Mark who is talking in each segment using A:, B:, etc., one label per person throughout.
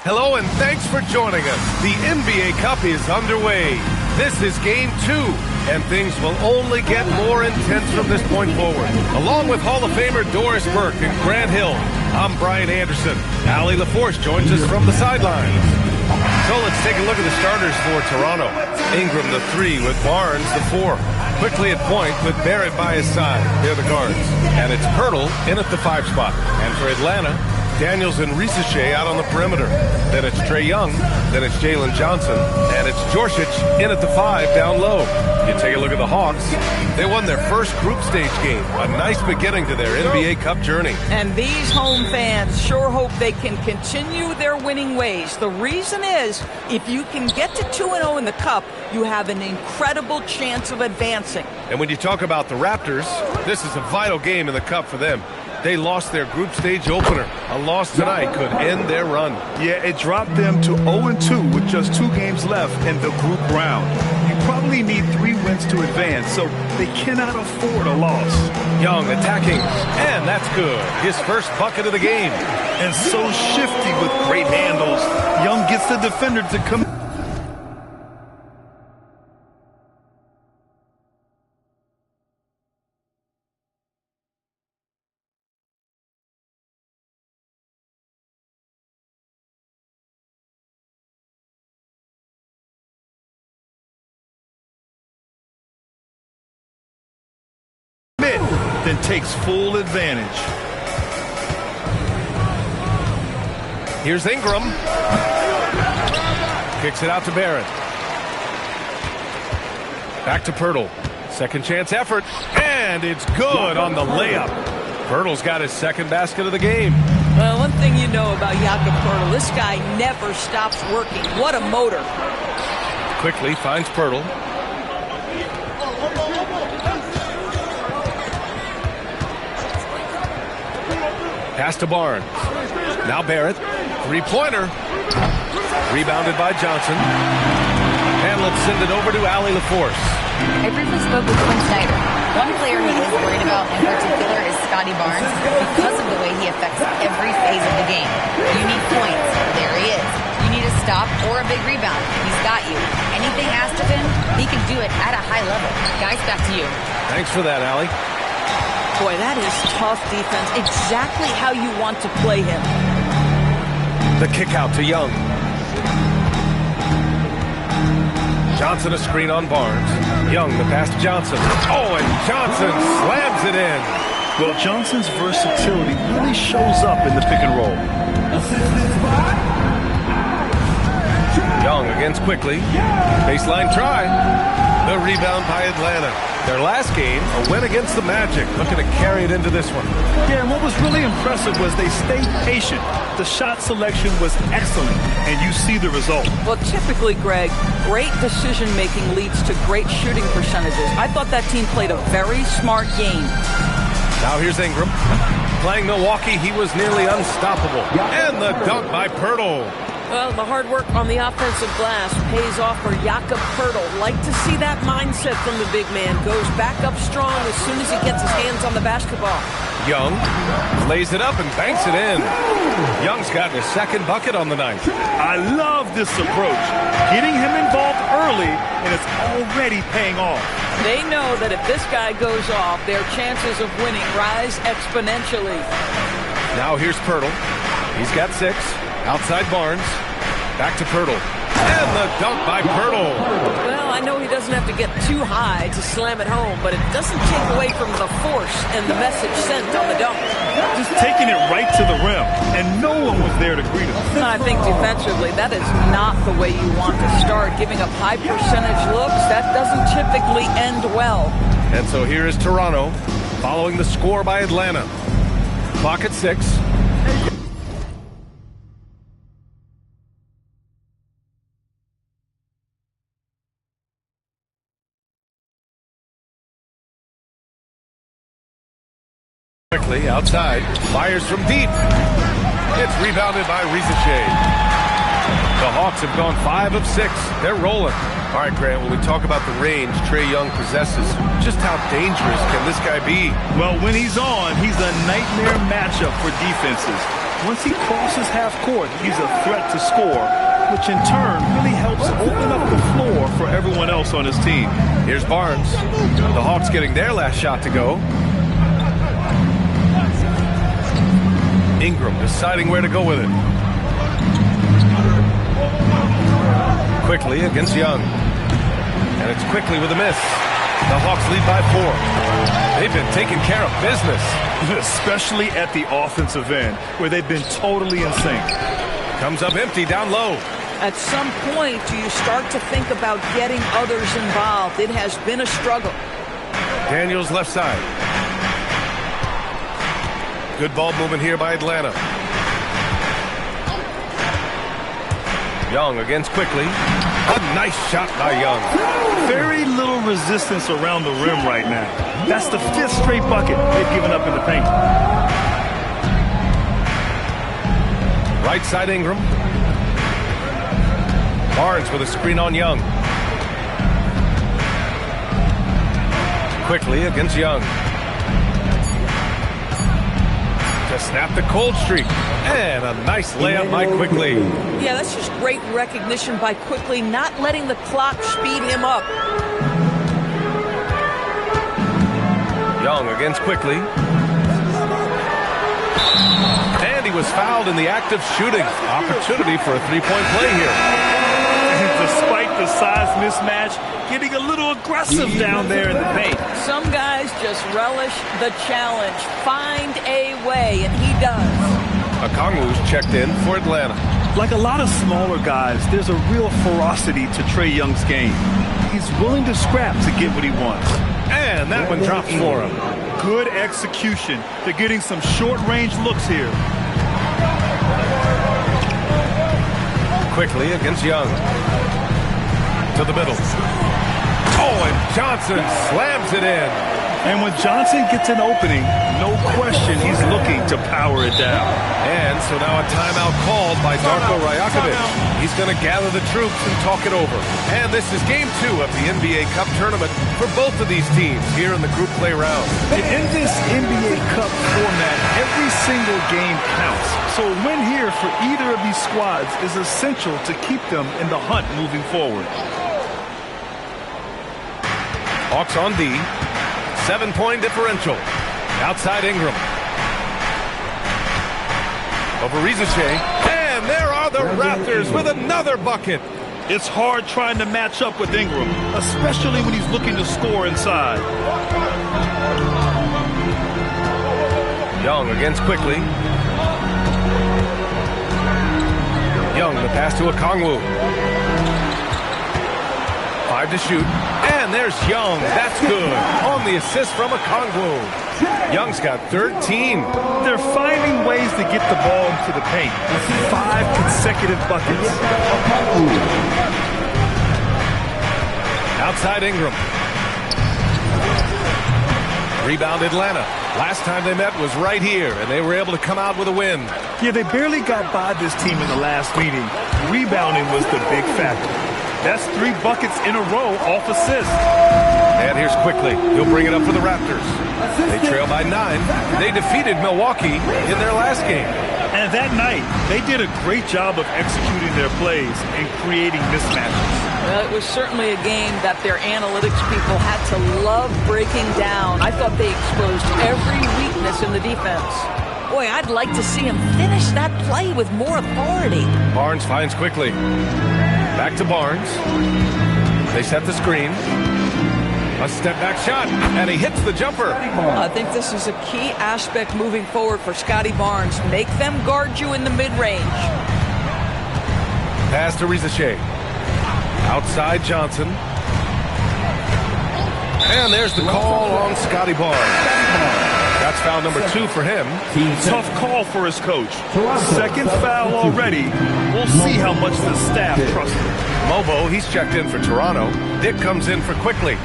A: Hello and thanks for joining us. The NBA Cup is underway. This is Game 2, and things will only get more intense from this point forward. Along with Hall of Famer Doris Burke and Grant Hill, I'm Brian Anderson. Allie LaForce joins us from the sidelines. So let's take a look at the starters for Toronto. Ingram the 3 with Barnes the 4. Quickly at point with Barrett by his side. They're the guards. And it's Pirtle in at the 5 spot. And for Atlanta, Daniels and Risache out on the perimeter. Then it's Trae Young. Then it's Jalen Johnson. And it's Djorcic in at the 5 down low. You take a look at the Hawks. They won their first group stage game. A nice beginning to their NBA Cup journey.
B: And these home fans sure hope they can continue their winning ways. The reason is, if you can get to 2-0 in the Cup, you have an incredible chance of advancing.
A: And when you talk about the Raptors, this is a vital game in the Cup for them. They lost their group stage opener. A loss tonight could end their run.
C: Yeah, it dropped them to 0-2 with just 2 games left in the group round. You probably need 3 wins to advance, so they cannot afford a loss.
A: Young attacking, and that's good. His first bucket of the game.
C: And so shifty with great handles. Young gets the defender to come. Then takes full advantage.
A: Here's Ingram. Kicks it out to Barrett. Back to Pirtle. Second chance effort. And it's good on the layup. Pirtle's got his second basket of the game.
B: Well, one thing you know about Jakob Pirtle, this guy never stops working. What a motor.
A: Quickly finds Pirtle. Pass to Barnes. Now Barrett. Three-pointer. Rebounded by Johnson. And let's send it over to Allie LaForce.
D: I briefly spoke with Quinn Snyder. One player he is worried about in particular is Scotty Barnes because of the way he affects every phase of the game. You need points. There he is. You need a stop or a big rebound. He's got you. Anything asked of him, he can do it at a high level. Guys, back to you.
A: Thanks for that, Allie.
B: Boy, that is tough defense. Exactly how you want to play him.
A: The kick out to Young. Johnson a screen on Barnes. Young the pass to Johnson. Oh, and Johnson slams it in.
C: Well, Johnson's versatility really shows up in the pick and roll.
A: Young against quickly. Baseline try. The rebound by Atlanta. Their last game, a win against the Magic, looking to carry it into this one.
C: Yeah, and what was really impressive was they stayed patient. The shot selection was excellent, and you see the result.
B: Well, typically, Greg, great decision-making leads to great shooting percentages. I thought that team played a very smart game.
A: Now here's Ingram. Playing Milwaukee, he was nearly unstoppable. And the dunk by Pirtle.
B: Well, the hard work on the offensive glass pays off for Jakob Pirtle. Like to see that mindset from the big man. Goes back up strong as soon as he gets his hands on the basketball.
A: Young lays it up and banks it in. Young's gotten his second bucket on the night.
C: I love this approach. Getting him involved early, and it's already paying off.
B: They know that if this guy goes off, their chances of winning rise exponentially.
A: Now here's Pirtle. He's got 6. Outside Barnes. Back to Pirtle. And the dunk by Pirtle.
B: Well, I know he doesn't have to get too high to slam it home, but it doesn't take away from the force and the message sent on the dunk.
C: Just taking it right to the rim, and no one was there to greet him.
B: I think defensively, that is not the way you want to start. Giving up high percentage looks, that doesn't typically end well.
A: And so here is Toronto, following the score by Atlanta. Clock at 6. Quickly outside, fires from deep. It's rebounded by Risache. The Hawks have gone 5 of 6. They're rolling. All right, Grant, when we talk about the range Trae Young possesses, just how dangerous can this guy be?
C: Well, when he's on, he's a nightmare matchup for defenses. Once he crosses half court, he's a threat to score, which in turn really helps open up the floor for everyone else on his team.
A: Here's Barnes. The Hawks getting their last shot to go. Ingram deciding where to go with it. Quickly against Young. And it's Quickly with a miss. The Hawks lead by 4. They've been taking care of business.
C: Especially at the offensive end, where they've been totally in sync.
A: Comes up empty down low.
B: At some point, do you start to think about getting others involved? It has been a struggle.
A: Daniels left side. Good ball movement here by Atlanta. Young against Quickly. A nice shot by Young.
C: Very little resistance around the rim right now. That's the 5th straight bucket they've given up in the paint.
A: Right side Ingram. Barnes with a screen on Young. Quickly against Young. To snap the cold streak. And a nice layup by Quickly.
B: Yeah, that's just great recognition by Quickly, not letting the clock speed him up.
A: Young against Quickly. And he was fouled in the act of shooting. Opportunity for a three-point play here.
C: And despite the size mismatch, getting a little aggressive down there in the paint.
B: Some guys just relish the challenge. Find a way, and he does.
A: Okongwu's checked in for Atlanta.
C: Like a lot of smaller guys, there's a real ferocity to Trae Young's game. He's willing to scrap to get what he wants.
A: And that one drops for him.
C: Good execution. They're getting some short-range looks here.
A: Quickly against Young. To the middle. Oh, and Johnson slams it in.
C: And when Johnson gets an opening, no question he's looking to power it down.
A: And so now a timeout called by Darko Rajakovic. He's going to gather the troops and talk it over. And this is Game 2 of the NBA Cup tournament for both of these teams here in the group play round.
C: In this NBA Cup format, every single game counts. So a win here for either of these squads is essential to keep them in the hunt moving forward.
A: Hawks on D. 7-point differential. Outside Ingram. Over Rizichet. And there are the Raptors with another bucket.
C: It's hard trying to match up with Ingram, especially when he's looking to score inside.
A: Young against Quickly. Young, the pass to Okongwu. 5 to shoot. And there's Young. That's good. On the assist from Okongwu. Young's got 13.
C: They're finding ways to get the ball into the paint. 5 consecutive buckets.
A: Outside Ingram. Rebound Atlanta. Last time they met was right here, and they were able to come out with a win.
C: Yeah, they barely got by this team in the last meeting. Rebounding was the big factor. That's 3 buckets in a row off assists.
A: And here's Quickly. He'll bring it up for the Raptors. They trail by 9. They defeated Milwaukee in their last game.
C: And that night, they did a great job of executing their plays and creating mismatches.
B: Well, it was certainly a game that their analytics people had to love breaking down. I thought they exposed every weakness in the defense. Boy, I'd like to see him finish that play with more authority.
A: Barnes finds Quickly. Back to Barnes. They set the screen. A step-back shot, and he hits the jumper.
B: I think this is a key aspect moving forward for Scotty Barnes. Make them guard you in the mid-range.
A: Pass to Rizichet. Outside Johnson. And there's the call on Scotty Barnes. That's foul number 2 for him.
C: Tough call for his coach. Second foul already. We'll see how much the staff trusts him.
A: Mobo, he's checked in for Toronto. Dick comes in for Quickly.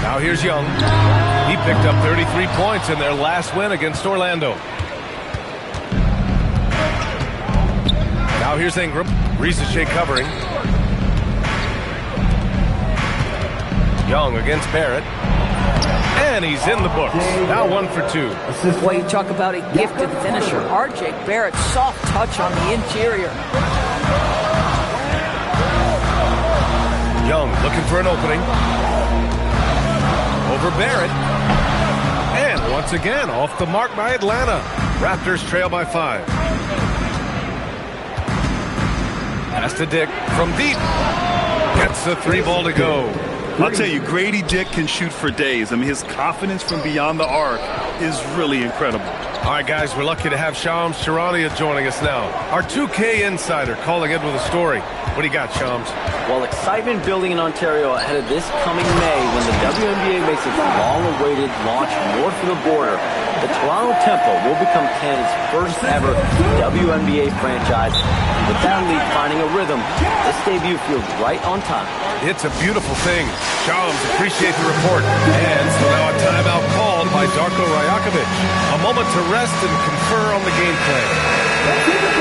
A: Now here's Young. He picked up 33 points in their last win against Orlando. Now here's Ingram. Rizichet covering. Young against Barrett. And he's in the books. Now 1 for 2.
B: Well, you talk about a gifted finisher. R.J. Barrett, soft touch on the interior.
A: Young looking for an opening. Over Barrett. And once again, off the mark by Atlanta. Raptors trail by 5. Pass to Dick from deep. Gets the 3 ball to go.
C: I'll tell you, Grady Dick can shoot for days. I mean, his confidence from beyond the arc is really incredible.
A: All right, guys, we're lucky to have Shams Charania joining us now. Our 2K insider calling in with a story. What do you got, Shams?
E: Well, excitement building in Ontario ahead of this coming May when the WNBA makes its long-awaited launch north of the border. The Toronto Tempo will become Canada's first ever WNBA franchise. With that league finding a rhythm, this debut feels right on time.
A: It's a beautiful thing. Shams, appreciate the report. And so now a timeout called by Darko Rajakovic. A moment to rest and confer on the game plan.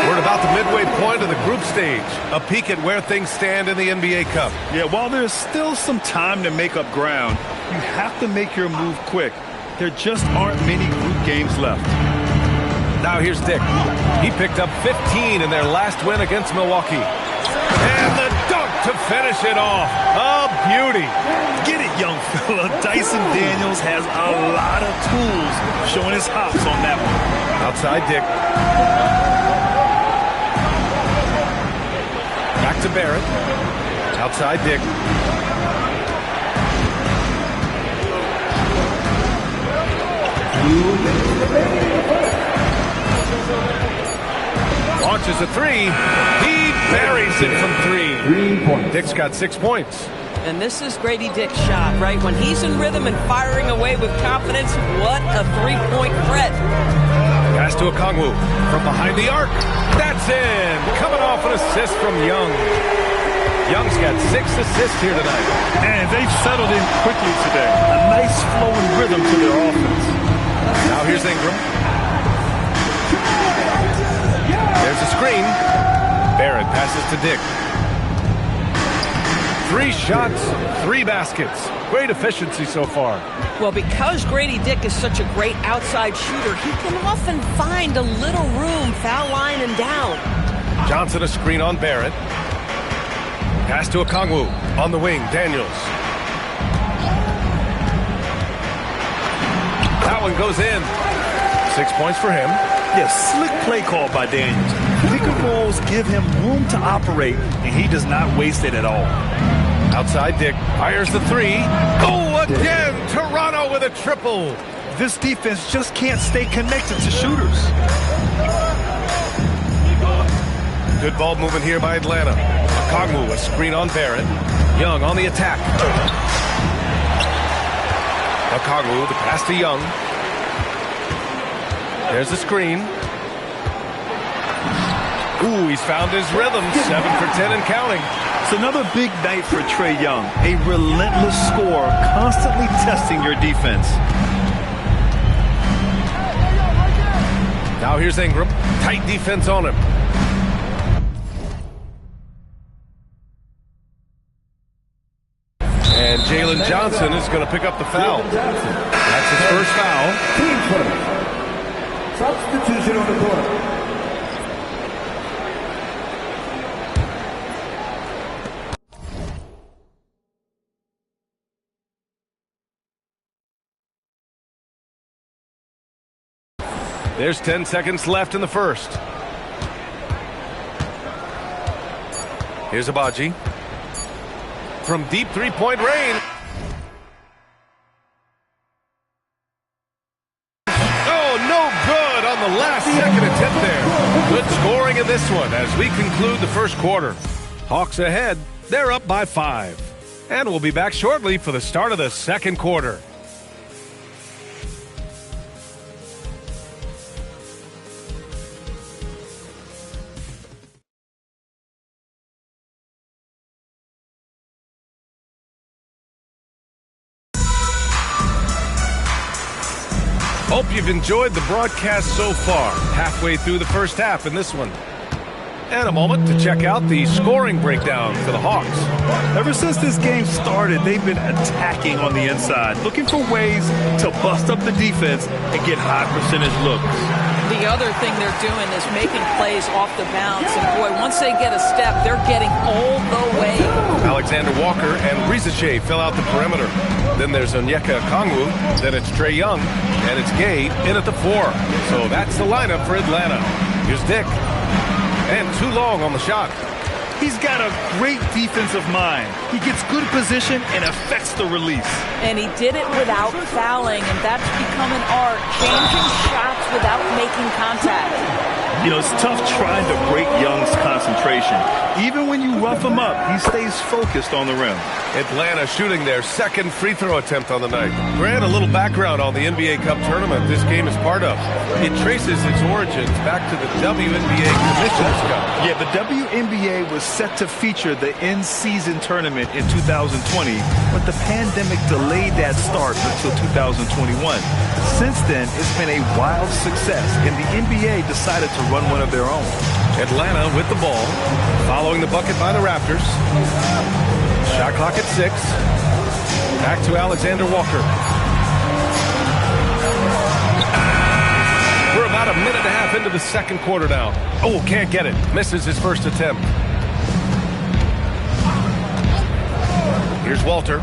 A: We're at about the midway point of the group stage. A peek at where things stand in the NBA Cup.
C: Yeah, while there's still some time to make up ground, you have to make your move quick. There just aren't many group games left.
A: Now here's Dick. He picked up 15 in their last win against Milwaukee. And the dunk to finish it off. A beauty.
C: Get it, young fella. Dyson Daniels has a lot of tools, showing his hops on that one.
A: Outside Dick. Back to Barrett. Outside Dick. Launches a 3. He buries it from 3. Dick's got 6 points.
B: And this is Grady Dick's shot, right? When he's in rhythm and firing away with confidence, what a three-point threat.
A: Pass to Okongwu from behind the arc. That's in. Coming off an assist from Young. Young's got 6 assists here tonight.
C: And they've settled in quickly today. A nice flowing rhythm to their offense.
A: Now here's Ingram. There's a screen. Barrett passes to Dick. 3 shots, 3 baskets. Great efficiency so far.
B: Well, because Grady Dick is such a great outside shooter, he can often find a little room foul line and down.
A: Johnson a screen on Barrett. Pass to Okongwu. On the wing, Daniels. That one goes in. 6 points for him.
C: Yes, slick play call by Daniels. Pick and rolls give him room to operate, and he does not waste it at all.
A: Outside Dick fires the 3. Oh, again! Toronto with a triple.
C: This defense just can't stay connected to shooters.
A: Good ball movement here by Atlanta. Okongwu, a screen on Barrett. Young on the attack. Okongwu, the pass to Young. There's the screen. Ooh, he's found his rhythm. 7 for 10 and counting.
C: It's another big night for Trae Young. A relentless scorer, constantly testing your defense.
A: Now here's Ingram. Tight defense on him. And Jalen Johnson is going to pick up the foul. That's his first foul.
F: Team first. Substitution on the court.
A: There's 10 seconds left in the first. Here's Abaji. From deep three-point range. Oh, no good on the last second attempt there. Good scoring in this one as we conclude the first quarter. Hawks ahead. They're up by 5. And we'll be back shortly for the start of the second quarter. Hope you've enjoyed the broadcast so far. Halfway through the first half in this one. And a moment to check out the scoring breakdown for the Hawks.
C: Ever since this game started, they've been attacking on the inside, looking for ways to bust up the defense and get high percentage looks.
B: The other thing they're doing is making plays off the bounce. And boy, once they get a step, they're getting all the way.
A: Alexander Walker and Rizache fill out the perimeter. Then there's Onyeka Okongwu. Then it's Trae Young. And it's Gay in at the 4. So that's the lineup for Atlanta. Here's Dick. And too long on the shot.
C: He's got a great defensive mind. He gets good position and affects the release.
B: And he did it without fouling, and that's become an art, changing shots without making contact.
C: You know, it's tough trying to break Young's concentration. Even when you rough him up, he stays focused on the rim.
A: Atlanta shooting their second free throw attempt on the night. Grant, a little background on the NBA Cup tournament this game is part of. It traces its origins back to the WNBA Commissioner's Cup.
C: Yeah, the WNBA was set to feature the in-season tournament in 2020, but the pandemic delayed that start until 2021. Since then, it's been a wild success, and the NBA decided to run one of their own.
A: Atlanta with the ball, following the bucket by the Raptors. Shot clock at 6. Back to Alexander Walker. We're about a minute and a half into the second quarter now. Oh, can't get it. Misses his first attempt. Here's Walter.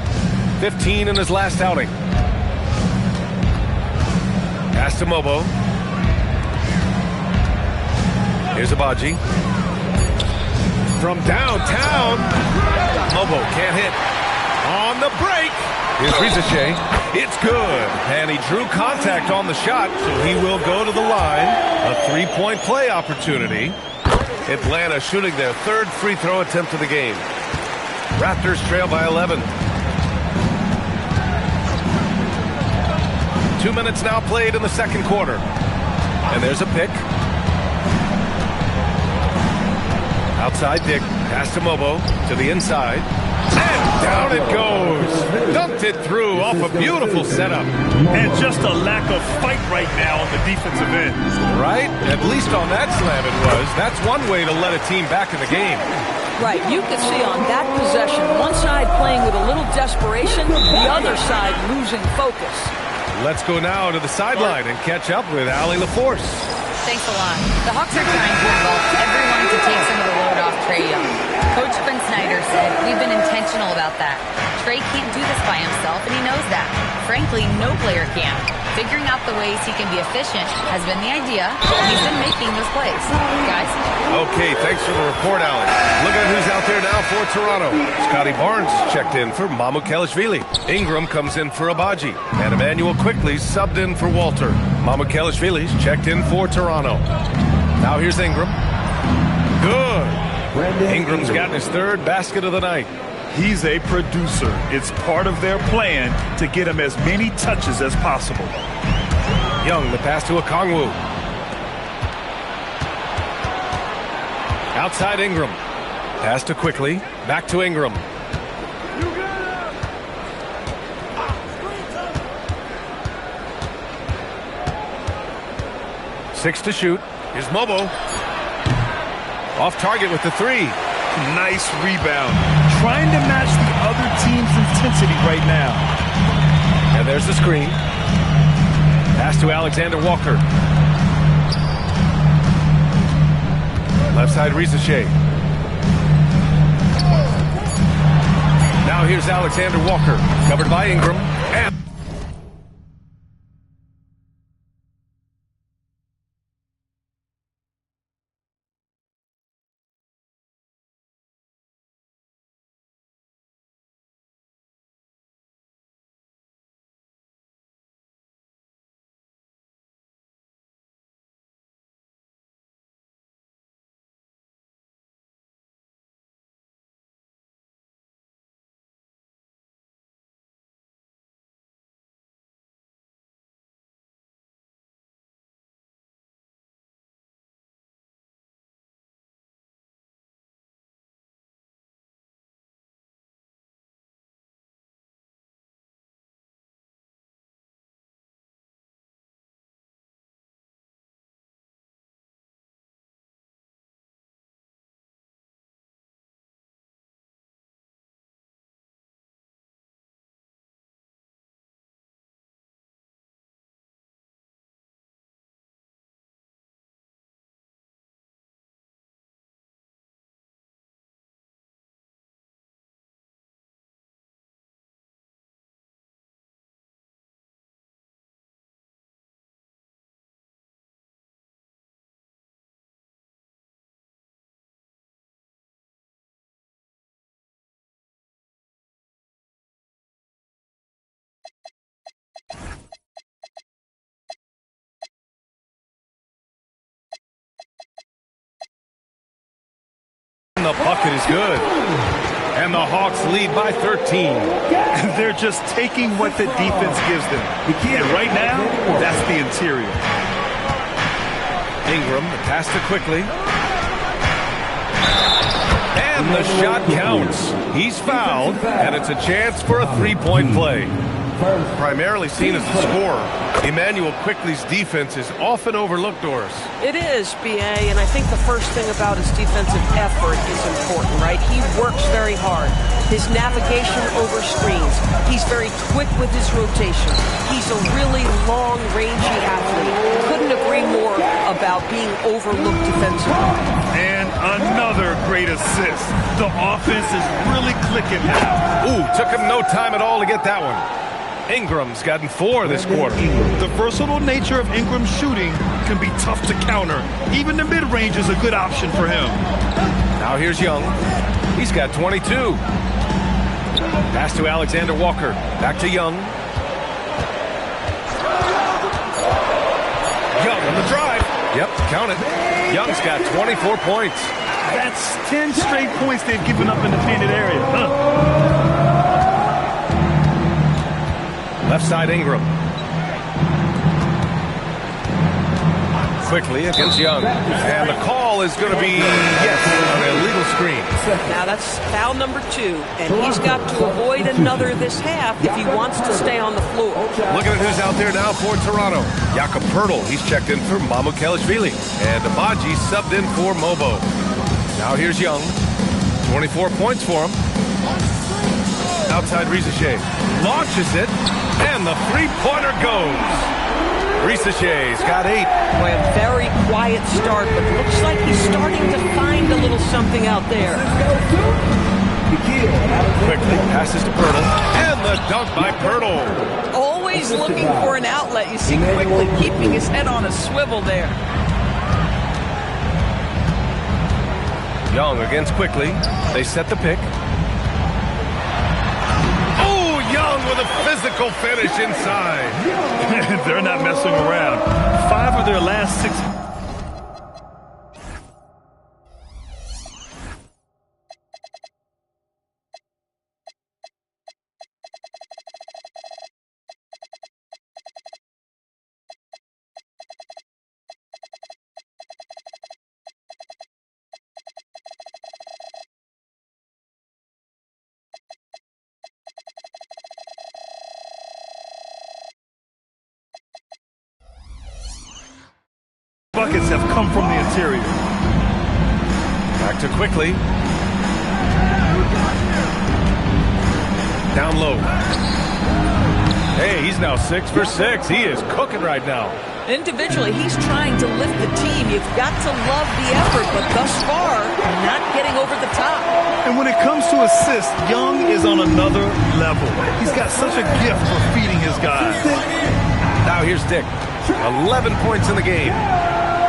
A: 15 in his last outing. Pass to Mobo. Here's Abaji. From downtown. Mobo can't hit. On the break. Here's Rizache. It's good. And he drew contact on the shot, so he will go to the line. A three-point play opportunity. Atlanta shooting their third free throw attempt of the game. Raptors trail by 11. 2 minutes now played in the second quarter. And there's a pick. Outside Dick, pass to Mobo, to the inside, and down it goes. Dunked it through off a beautiful setup.
C: And just a lack of fight right now on the defensive end.
A: Right? At least on that slam it was. That's one way to let a team back in the game.
B: Right, you could see on that possession, one side playing with a little desperation, the other side losing focus.
A: Let's go now to the sideline and catch up with Allie LaForce.
D: Thanks a lot. The Hawks are trying to involve everyone to take some of the load off Trae Young. Coach Quinn Snyder said, we've been intentional about that. Trae can't do this by himself, and he knows that. Frankly, no player can. Figuring out the ways he can be efficient has been the idea, and he's been making those plays. Guys?
A: Okay, thanks for the report, Allie. Look at who's out there now for Toronto. Scotty Barnes checked in for Mamukelashvili. Ingram comes in for Abaji. And Emmanuel quickly subbed in for Walter. Mamukelashvili's checked in for Toronto. Now here's Ingram. Good. Ingram's gotten his third basket of the night.
C: He's a producer. It's part of their plan to get him as many touches as possible.
A: Young, the pass to Okongwu. Outside Ingram. Pass to Quickly. Back to Ingram. Six to shoot. Here's Mobo. Off target with the 3.
C: Nice rebound. Trying to match the other team's intensity right now.
A: And there's the screen. Pass to Alexander Walker. Left side Rizache. Now here's Alexander Walker. Covered by Ingram. And the bucket is good. And the Hawks lead by 13.
C: They're just taking what the defense gives them. And right now, that's the interior.
A: Ingram, the pass to Quickly. And the shot counts. He's fouled, and it's a chance for a three-point play. Primarily seen as a scorer, Emmanuel Quickly's defense is often overlooked, Doris.
B: It is, B.A., and I think the first thing about his defensive effort is important, right? He works very hard. His navigation over screens. He's very quick with his rotation. He's a really long-rangey athlete. Couldn't agree more about being overlooked defensively.
C: And another great assist. The offense is really clicking now.
A: Ooh, took him no time at all to get that one. Ingram's gotten 4 this quarter.
C: The versatile nature of Ingram's shooting can be tough to counter. Even the mid-range is a good option for him.
A: Now here's Young. He's got 22. Pass to Alexander Walker. Back to Young. Young on the drive. Yep, count it. Young's got 24 points.
C: That's 10 straight points they've given up in the painted area.
A: Left side Ingram. Quickly against Young. And the call is going to be, yes, an illegal screen.
B: Now that's foul number 2, and he's got to avoid another this half if he wants to stay on the floor.
A: Looking at who's out there now for Toronto. Jakob Poeltl, he's checked in for Mamukelashvili. And Abaji subbed in for Mobo. Now here's Young. 24 points for him. Outside Risache. Launches it, and the three-pointer goes. Rissache's got 8.
B: Boy, a very quiet start, but looks like he's starting to find a little something out there.
A: Quickly passes to Poeltl, and the dunk by Poeltl.
B: Always looking for an outlet. You see Quickly keeping his head on a swivel there.
A: Young against Quickly. They set the pick. Young with a physical finish inside.
C: They're not messing around. 5 of their last 6. Buckets have come from the interior.
A: Back to Quickly. Down low. Hey, he's now 6 for 6. He is cooking right now.
B: Individually, he's trying to lift the team. You've got to love the effort, but thus far, not getting over the top.
C: And when it comes to assists, Young is on another level. He's got such a gift for feeding his guys.
A: Now here's Dick. 11 points in the game.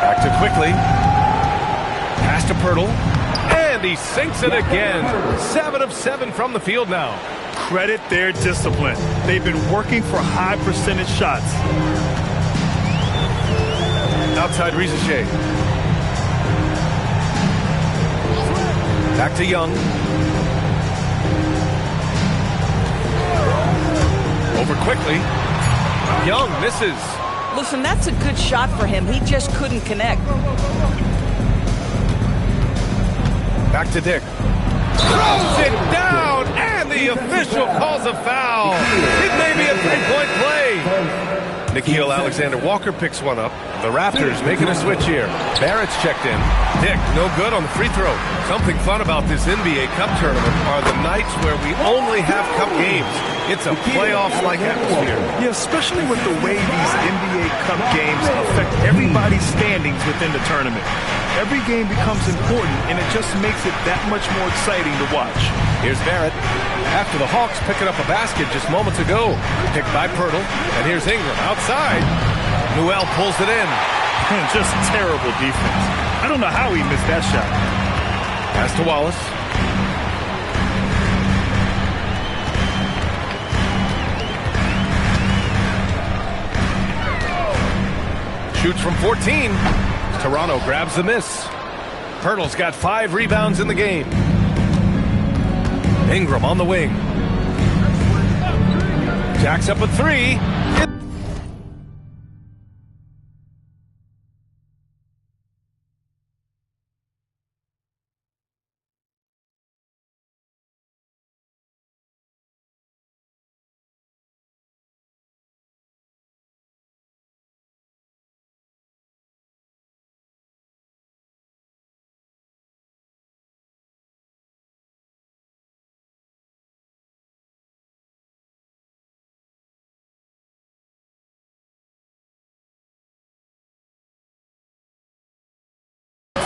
A: Back to Quickly. Pass to Poeltl. And he sinks it again. 7 of 7 from the field now.
C: Credit their discipline. They've been working for high percentage shots.
A: Outside Risache. Back to Young. Over Quickly. Young misses.
B: Listen, that's a good shot for him. He just couldn't connect.
A: Back to Dick. Throws it down, and the official calls a foul. It may be a three-point play. Nickeil Alexander-Walker picks one up. The Raptors making a switch here. Barrett's checked in. Dick, no good on the free throw. Something fun about this NBA Cup tournament are the nights where we only have Cup games. It's a playoffs-like atmosphere.
C: Yeah, especially with the way these NBA Cup games affect everybody's standings within the tournament. Every game becomes important, and it just makes it that much more exciting to watch.
A: Here's Barrett. After the Hawks picking up a basket just moments ago. Picked by Poeltl. And here's Ingram outside. Newell pulls it in.
C: Just terrible defense. I don't know how he missed that shot.
A: Pass to Wallace. Shoots from 14. Toronto grabs the miss. Pirtle's got 5 rebounds in the game. Ingram on the wing. Jacks up a 3.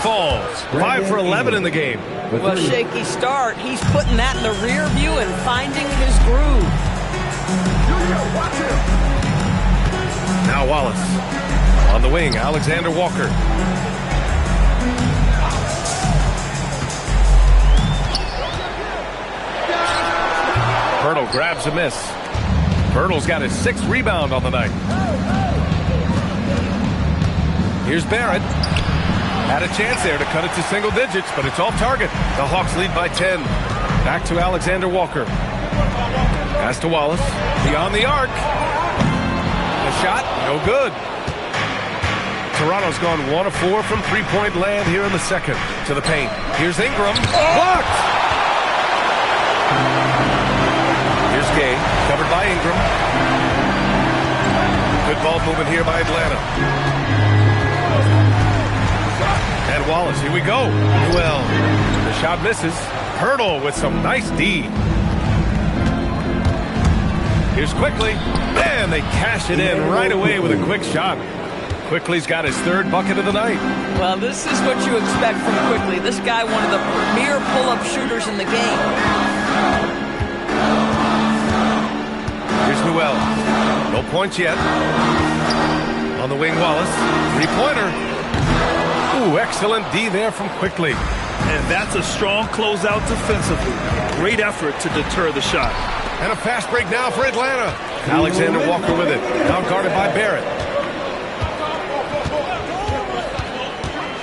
A: Falls. 5 for 11 in the game.
B: Well, shaky start. He's putting that in the rear view and finding his groove.
A: Now Wallace. On the wing, Alexander Walker. Pirtle grabs a miss. Pirtle's got his 6th rebound on the night. Here's Barrett. Had a chance there to cut it to single digits, but it's off target. The Hawks lead by 10. Back to Alexander Walker. Pass to Wallace. Beyond the arc. The shot, no good. Toronto's gone 1 of 4 from three-point land here in the second. To the paint. Here's Ingram. Blocked! Here's Gay. Covered by Ingram. Good ball movement here by Atlanta. And Wallace, here we go. Well, the shot misses. Pirtle with some nice D. Here's Quickly. And they cash it in right away with a quick shot. Quickly's got his 3rd bucket of the night.
B: Well, this is what you expect from Quickly. This guy, one of the premier pull-up shooters in the game.
A: Here's Newell. No points yet. On the wing, Wallace. 3-pointer. Ooh, excellent D there from Quickly.
C: And that's a strong closeout defensively. Great effort to deter the shot.
A: And a fast break now for Atlanta. Alexander Walker with it. Now guarded by Barrett.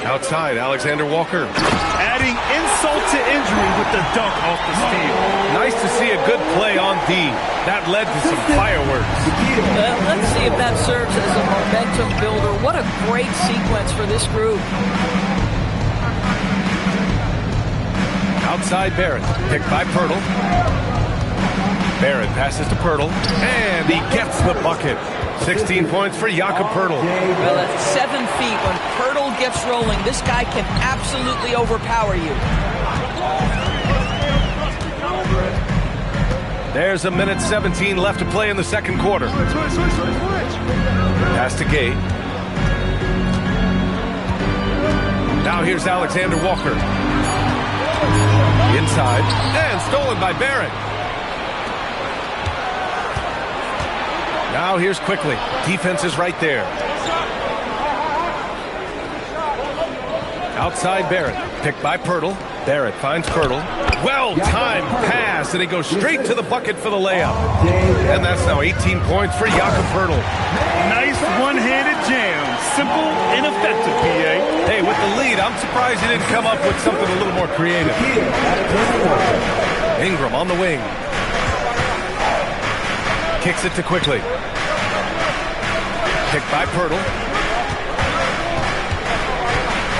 A: Outside, Alexander Walker.
C: Adding insult to injury with the dunk off the steal.
A: Nice to see a good play on D. That led to some fireworks.
B: Let's see if that serves as a momentum builder. What a great sequence for this group.
A: Outside Barrett. Picked by Pirtle. Barrett passes to Pirtle. And he gets the bucket. 16 points for Jakob Pirtle.
B: Well, at 7 feet, when Pirtle gets rolling, this guy can absolutely overpower you.
A: There's 1:17 left to play in the second quarter. Pass to Gay. Now here's Alexander Walker. Inside. And stolen by Barrett. Now here's Quickly. Defense is right there. Outside Barrett. Picked by Pirtle. Barrett finds Pirtle. Well-timed pass, and he goes straight to the bucket for the layup. And that's now 18 points for Jakob Pirtle.
C: Nice one-handed jam. Simple and effective, PA.
A: Hey, with the lead, I'm surprised he didn't come up with something a little more creative. Ingram on the wing. Kicks it to Quickly. Picked by Pirtle.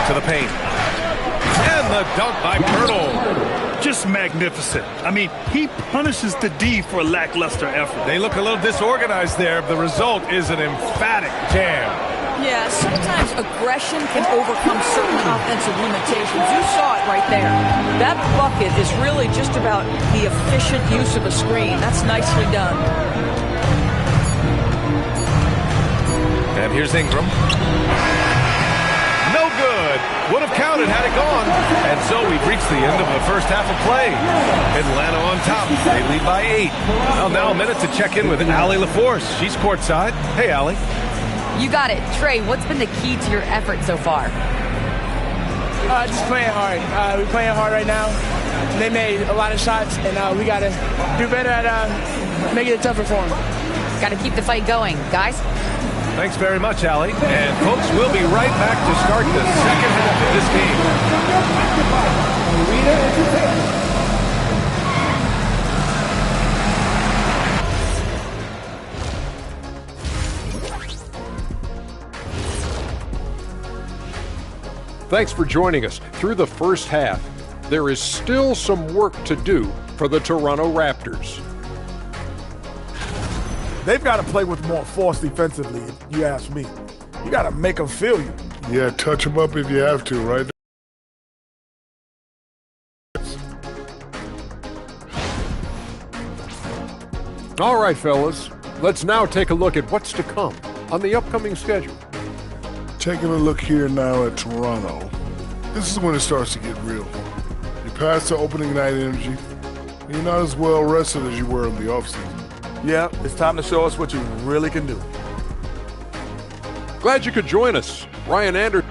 A: To the paint. And the dunk by Pirtle.
C: Just magnificent. I mean, he punishes the D for a lackluster effort.
A: They look a little disorganized there. The result is an emphatic jam.
B: Yeah, sometimes aggression can overcome certain offensive limitations. You saw it right there. That bucket is really just about the efficient use of a screen. That's nicely done.
A: And here's Ingram. No good. Would have counted had it gone. And so we've reached the end of the first half of play. Atlanta on top. They lead by 8. Well, now a minute to check in with Allie LaForce. She's courtside. Hey, Allie.
D: You got it. Trey, what's been the key to your effort so far?
G: Just playing hard. We're playing hard right now. They made a lot of shots, and we got to do better at making it tougher for them.
D: Got to keep the fight going. Guys?
A: Thanks very much, Allie. And folks, we'll be right back to start the second half of this
H: game. Thanks for joining us. Through the first half, there is still some work to do for the Toronto Raptors.
I: They've got to play with more force defensively, if you ask me. You got to make them feel you.
J: Yeah, touch them up if you have to, right?
H: All right, fellas, let's now take a look at what's to come on the upcoming schedule.
J: Taking a look here now at Toronto, this is when it starts to get real. You're past the opening night energy, and you're not as well rested as you were in the offseason.
I: Yeah, it's time to show us what you really can do.
H: Glad you could join us. Ryan Anderson.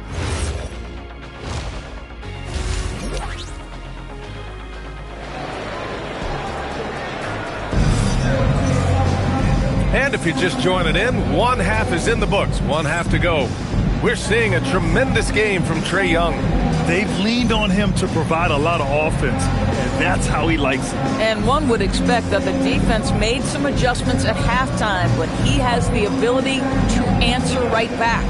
A: And if you're just joining in, one half is in the books, one half to go. We're seeing a tremendous game from Trae Young.
C: They've leaned on him to provide a lot of offense, and that's how he likes it.
B: And one would expect that the defense made some adjustments at halftime, but he has the ability to answer right back.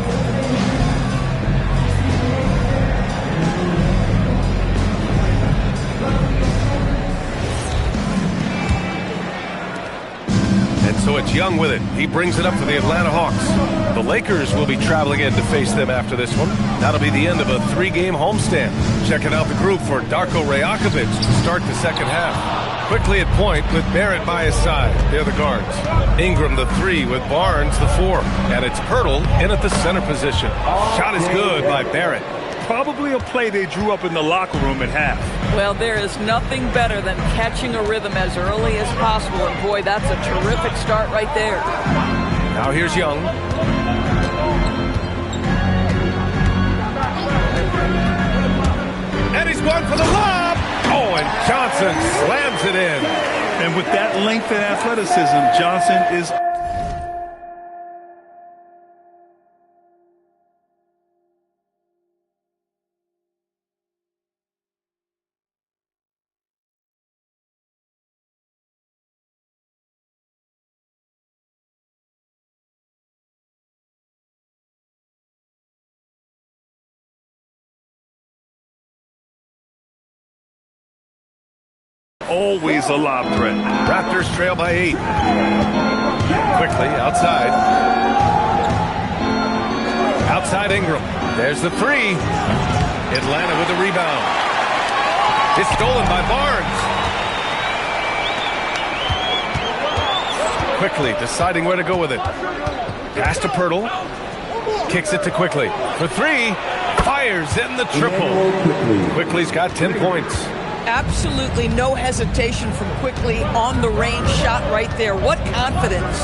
A: So it's Young with it. He brings it up for the Atlanta Hawks. The Lakers will be traveling in to face them after this one. That'll be the end of a 3-game homestand. Checking out the group for Darko Rajakovic to start the second half. Quickly at point with Barrett by his side. They're the guards. Ingram the 3 with Barnes the 4. And it's Pirtle in at the center position. Shot is good by Barrett.
C: Probably a play they drew up in the locker room at half.
B: Well, there is nothing better than catching a rhythm as early as possible, and boy, that's a terrific start right there.
A: Now here's Young. And he's going for the lob. Oh, and Johnson slams it in.
C: And with that length and athleticism, Johnson is... always a lob threat.
A: Raptors trail by 8. Quickly outside. Outside Ingram. There's the 3. Atlanta with the rebound. It's stolen by Barnes. Quickly deciding where to go with it. Pass to Pirtle. Kicks it to Quickly. For 3. Fires in the triple. Quickly's got 10 points.
B: Absolutely no hesitation from Quickly on the range shot right there. What confidence.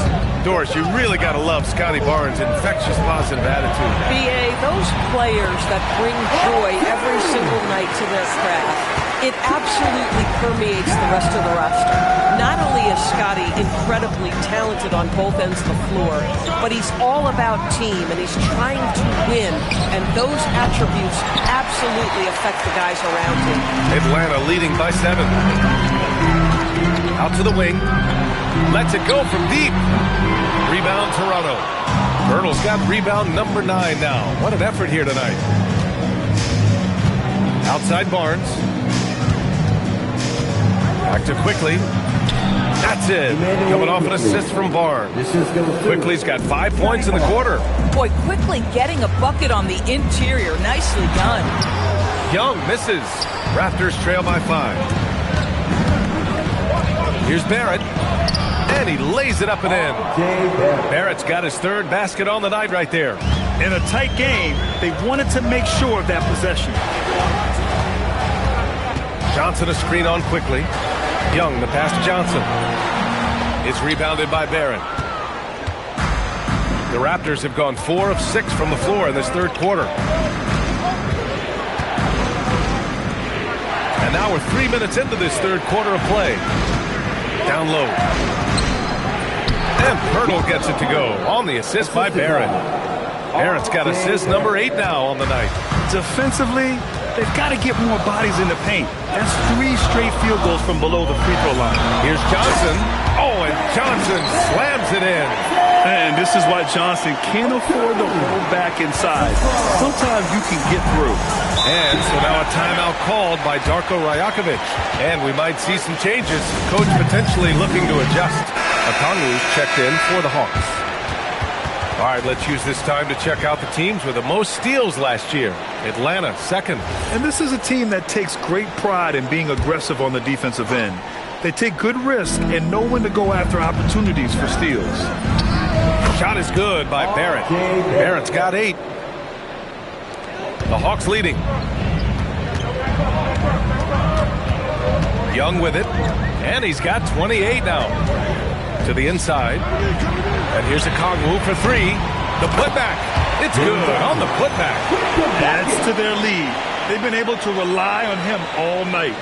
A: Doris, you really got to love Scotty Barnes' infectious positive attitude.
B: B.A., those players that bring joy every single night to their craft, it absolutely permeates the rest of the roster. Not only is Scotty incredibly talented on both ends of the floor, but he's all about team, and he's trying to win, and those attributes absolutely affect the guys around him.
A: Atlanta leading by 7. Out to the wing. Lets it go from deep. Rebound Toronto. Pirtle's got rebound number 9 now. What an effort here tonight. Outside Barnes. Back to Quickly. That's it. Coming off an assist from Barnes. Quickly's got 5 points in the quarter.
B: Boy, Quickly getting a bucket on the interior. Nicely done.
A: Young misses. Raptors trail by 5. Here's Barrett. And he lays it up and in. Barrett's got his 3rd basket on the night right there.
C: In a tight game, they wanted to make sure of that possession.
A: Johnson a screen on Quickly. Young, the pass to Johnson. It's rebounded by Barrett. The Raptors have gone 4 of 6 from the floor in this 3rd quarter. And now we're 3 minutes into this 3rd quarter of play. Down low. And Pirtle gets it to go on the assist by Barrett. Barrett's got assist number 8 now on the night.
C: Defensively, they've got to get more bodies in the paint. That's 3 straight field goals from below the free throw line.
A: Here's Johnson. Oh, and Johnson slams it in.
C: And this is why Johnson can't afford to hold back inside. Sometimes you can get through.
A: And so now a timeout called by Darko Rajakovic. And we might see some changes. Coach potentially looking to adjust. Okongwu's checked in for the Hawks. All right, let's use this time to check out the teams with the most steals last year. Atlanta, second.
C: And this is a team that takes great pride in being aggressive on the defensive end. They take good risks and know when to go after opportunities for steals.
A: Shot is good by Barrett. Barrett's got 8. The Hawks leading. Young with it. And he's got 28 now. To the inside. And here's Okongwu for 3. The putback. It's good on the putback.
C: Adds to their lead. They've been able to rely on him all night.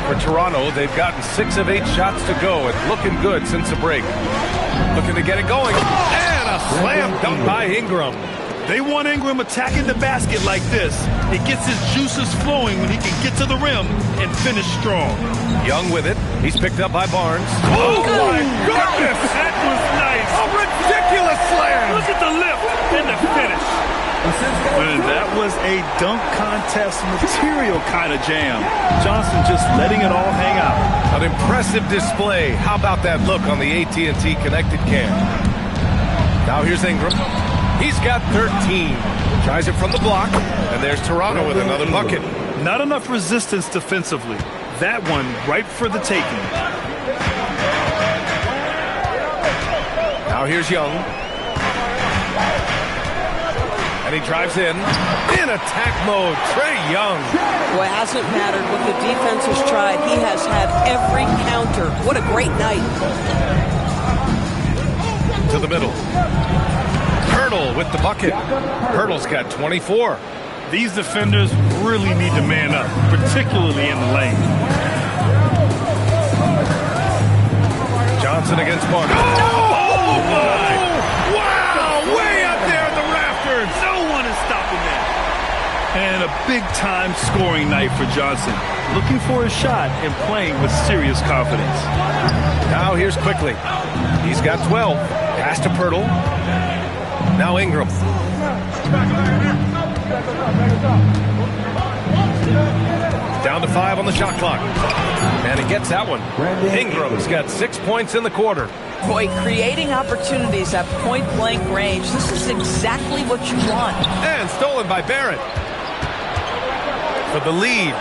A: For Toronto, they've gotten 6 of 8 shots to go and looking good since the break. Looking to get it going. And a slam dunk by Ingram.
C: They want Ingram attacking the basket like this. It gets his juices flowing when he can get to the rim and finish strong.
A: Young with it. He's picked up by Barnes.
C: Oh, my goodness! That was nice.
A: A ridiculous slam.
C: Look at the lift and the finish. And that was a dunk contest material kind of jam. Johnson just letting it all hang out.
A: An impressive display. How about that look on the AT&T connected cam? Now here's Ingram. He's got 13. Tries it from the block. And there's Toronto with another bucket.
C: Not enough resistance defensively. That one ripe for the taking.
A: Now here's Young. And he drives in attack mode. Trae Young.
B: Boy, hasn't mattered what the defense has tried. He has had every counter. What a great night.
A: To the middle. Pirtle with the bucket. Pirtle's got 24.
C: These defenders really need to man up, particularly in the lane.
A: Johnson against Barnes. Oh, my! Wow! Way up there in the rafters.
C: No one is stopping that. And a big-time scoring night for Johnson. Looking for a shot and playing with serious confidence.
A: Now here's Quickly. He's got 12. Pass to Pirtle. Now Ingram. Down to 5 on the shot clock. And he gets that one. Ingram's got 6 points in the quarter.
B: Boy, creating opportunities at point-blank range. This is exactly what you want.
A: And stolen by Barrett. For the lead.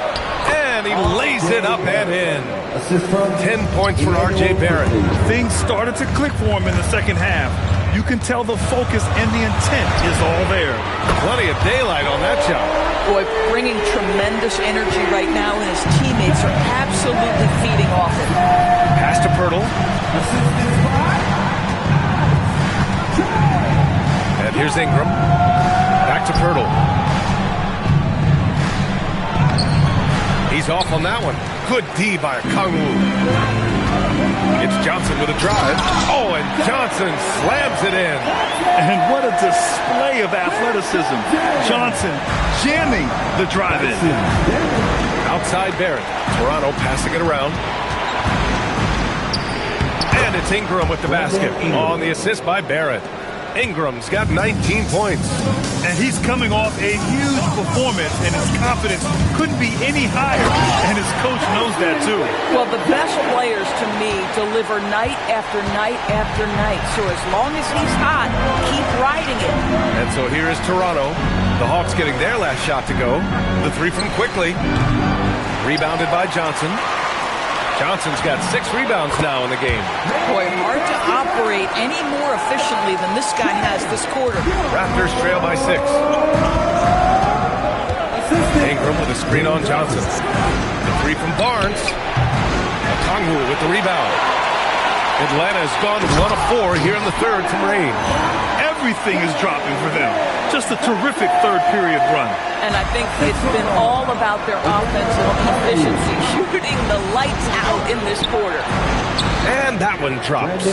A: And he lays it up and in. 10 points for R.J. Barrett.
C: Things started to click for him in the second half. You can tell the focus and the intent is all there.
A: Plenty of daylight on that shot.
B: Boy, bringing tremendous energy right now, and his teammates are absolutely feeding off it.
A: Pass to Pirtle. And here's Ingram. Back to Pirtle. He's off on that one. Good D by Okongwu. It's Johnson with a drive. Oh, and Johnson slams it in.
C: And what a display of athleticism. Johnson jamming the drive in.
A: Outside Barrett. Toronto passing it around. And it's Ingram with the basket. On the assist by Barrett. Ingram's got 19 points.
C: And he's coming off a huge performance, and his confidence couldn't be any higher. And his coach knows that, too.
B: Well, the best players, to me, deliver night after night after night. So as long as he's hot, keep riding it.
A: And so here is Toronto. The Hawks getting their last shot to go. The 3 from Quickly. Rebounded by Johnson. Johnson's got 6 rebounds now in the game.
B: Boy, hard to operate any more efficiently than this guy has this quarter.
A: Raptors trail by 6. Ingram with a screen on Johnson. The 3 from Barnes. Okongwu with the rebound. Atlanta has gone 1 of 4 here in the third from range.
C: Everything is dropping for them. Just a terrific third period run.
B: And I think it's been all about their offensive efficiency, shooting the lights out in this quarter.
A: And that one drops.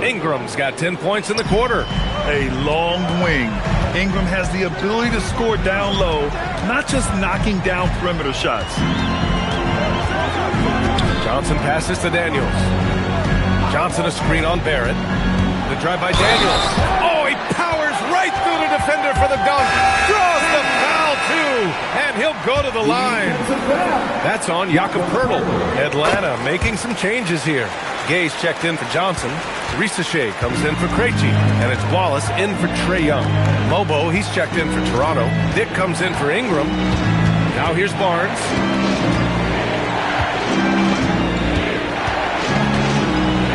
A: Ingram's got 10 points in the quarter.
C: A long wing. Ingram has the ability to score down low, not just knocking down perimeter shots.
A: Johnson passes to Daniels. Johnson a screen on Barrett. The drive by Daniels. Oh, he powers right through the defender for the dunk. Draws the foul, too. And he'll go to the line. That's on Jakob Poeltl. Atlanta making some changes here. Gay's checked in for Johnson. Risachet comes in for Krejci. And it's Wallace in for Trae Young. Lobo, he's checked in for Toronto. Dick comes in for Ingram. Now here's Barnes.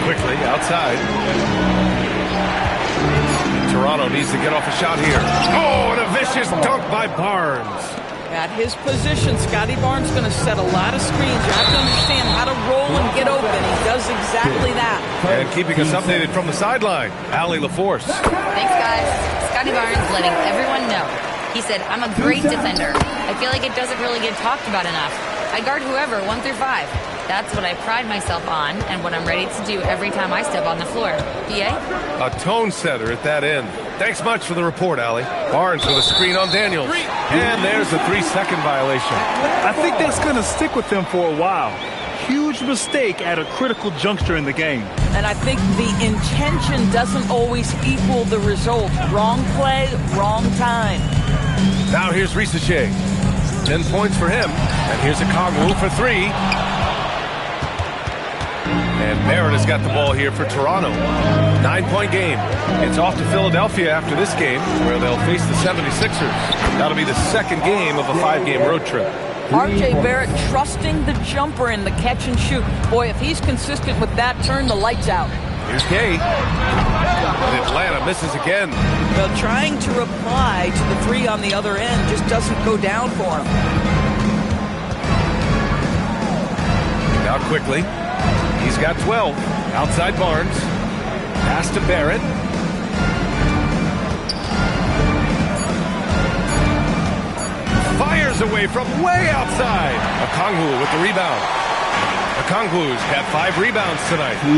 A: Quickly outside. Toronto needs to get off a shot here. Oh, and a vicious dunk by Barnes.
B: At his position, Scotty Barnes is going to set a lot of screens. You have to understand how to roll and get open. He does exactly that.
A: And keeping us updated from the sideline, Allie LaForce.
D: Thanks, guys. Scotty Barnes letting everyone know. He said, I'm a great defender. I feel like it doesn't really get talked about enough. I guard whoever, 1 through 5. That's what I pride myself on and what I'm ready to do every time I step on the floor. PA?
A: A tone setter at that end. Thanks much for the report, Allie. Barnes with a screen on Daniels. And there's a 3-second violation.
C: I think that's going to stick with them for a while. Huge mistake at a critical juncture in the game.
B: And I think the intention doesn't always equal the result. Wrong play, wrong time.
A: Now here's Risachet. 10 points for him. And here's a Kongwu for 3. And Barrett has got the ball here for Toronto. 9-point game. It's off to Philadelphia after this game, where they'll face the 76ers. That'll be the second game of a 5-game road trip.
B: R.J. Barrett trusting the jumper in the catch and shoot. Boy, if he's consistent with that, turn the lights out.
A: Here's Gay. And Atlanta misses again.
B: Well, trying to reply to the 3 on the other end just doesn't go down for him.
A: Now quickly. He's got 12. Outside Barnes. Pass to Barrett. Fires away from way outside. Okongwu with the rebound. Okongwu's got 5 rebounds tonight.
F: 2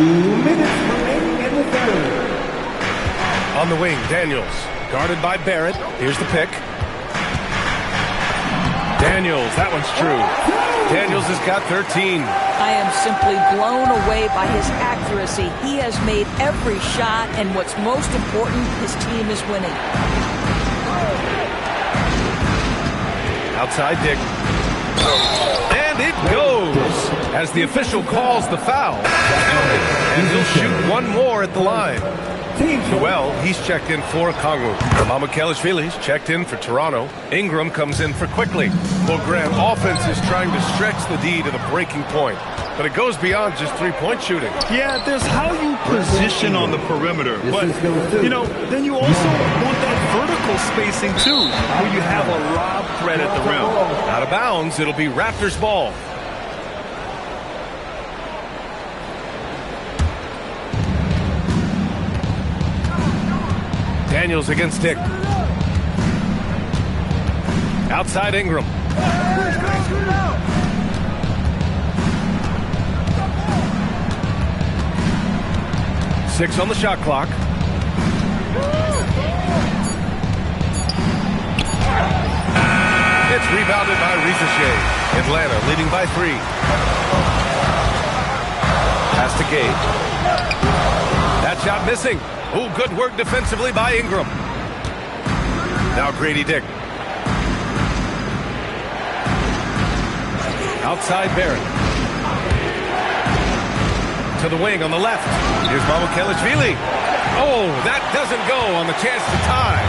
F: minutes remaining in the third.
A: On the wing, Daniels. Guarded by Barrett. Here's the pick. Daniels, that one's true. Daniels has got 13.
B: I am simply blown away by his accuracy. He has made every shot, and what's most important, his team is winning.
A: Outside Dick. And it goes as the official calls the foul. And he'll shoot one more at the line. Well, he's checked in for Kongwu. Mamukelashvili's checked in for Toronto. Ingram comes in for Quickly. Well, Grant, offense is trying to stretch the D to the breaking point. But it goes beyond just three-point shooting.
C: Yeah, there's how you position on the perimeter. But, you know, then you also want that vertical spacing, too, where you have a lob threat at the rim.
A: Out of bounds, it'll be Raptors ball. Daniels against Dick. Outside Ingram. 6 on the shot clock. It's rebounded by Risachet. Atlanta leading by 3. Pass to Gay. That shot missing. Oh, good work defensively by Ingram. Now Grady Dick. Outside Barrett. To the wing on the left. Here's Mamukelashvili. Oh, that doesn't go on the chance to tie.